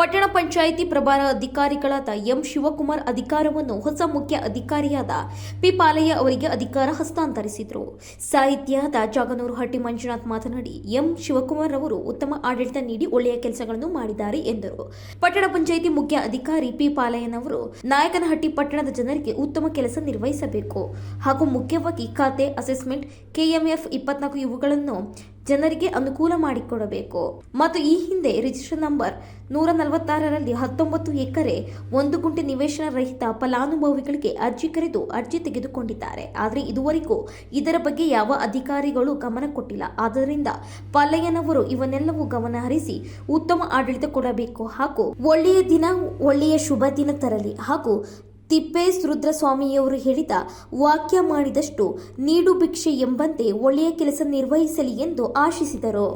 ಪಟ್ಟಣ ಪಂಚಾಯಿತಿ ಪ್ರಭಾರ ಅಧಿಕಾರಿಗಳಾದ ಎಂ ಶಿವಕುಮಾರ್ ಅಧಿಕಾರವನ್ನು ಹೊಸ ಮುಖ್ಯ ಅಧಿಕಾರಿಯಾದ ಪಿ ಪಾಲಯ್ಯ ಅವರಿಗೆ ಅಧಿಕಾರ ಹಸ್ತಾಂತರಿಸಿದರು. ಸಾಹಿತಿಯಾದ ಜಾಗನೂರು ಹಟ್ಟಿ ಮಂಜುನಾಥ್ ಮಾತನಾಡಿ, ಎಂ ಶಿವಕುಮಾರ್ ಅವರು ಉತ್ತಮ ಆಡಳಿತ ನೀಡಿ ಒಳ್ಳೆಯ ಕೆಲಸಗಳನ್ನು ಮಾಡಿದ್ದಾರೆ ಎಂದರು. ಪಟ್ಟಣ ಪಂಚಾಯಿತಿ ಮುಖ್ಯ ಅಧಿಕಾರಿ ಪಿ ಪಾಲಯ್ಯನವರು ನಾಯಕನಹಟ್ಟಿ ಪಟ್ಟಣದ ಜನರಿಗೆ ಉತ್ತಮ ಕೆಲಸ ನಿರ್ವಹಿಸಬೇಕು ಹಾಗೂ ಮುಖ್ಯವಾಗಿ ಖಾತೆ, ಅಸೆಸ್ಮೆಂಟ್, ಕೆಎಂಎಫ್ 24 ಇವುಗಳನ್ನು ಜನರಿಗೆ ಅನುಕೂಲ ಮಾಡಿಕೊಡಬೇಕು ಮತ್ತು ಈ ಹಿಂದೆ ರಿಜಿಸ್ಟರ್ ನಂಬರ್ 146ರಲ್ಲಿ 19 ಎಕರೆ 1 ಗುಂಟೆ ನಿವೇಶನ ರಹಿತ ಫಲಾನುಭವಿಗಳಿಗೆ ಅರ್ಜಿ ಕರೆದು ಅರ್ಜಿ ತೆಗೆದುಕೊಂಡಿದ್ದಾರೆ. ಆದರೆ ಇದುವರೆಗೂ ಇದರ ಬಗ್ಗೆ ಯಾವ ಅಧಿಕಾರಿಗಳು ಗಮನ ಕೊಟ್ಟಿಲ್ಲ. ಆದ್ದರಿಂದ ಪಾಲಯ್ಯನವರು ಇವನ್ನೆಲ್ಲವೂ ಗಮನ ಹರಿಸಿ ಉತ್ತಮ ಆಡಳಿತ ಕೊಡಬೇಕು ಹಾಗೂ ಒಳ್ಳೆಯ ದಿನ ಒಳ್ಳೆಯ ಶುಭ ದಿನ ತರಲಿ ಹಾಗೂ ತಿಪ್ಪೇಸ್ರುದ್ರಸ್ವಾಮಿಯವರು ಹೇಳಿದ ವಾಕ್ಯ ಮಾಡಿದಷ್ಟು ನೀಡು ಭಿಕ್ಷೆ ಎಂಬಂತೆ ಒಳ್ಳೆಯ ಕೆಲಸ ನಿರ್ವಹಿಸಲಿ ಎಂದು ಆಶಿಸಿದರು.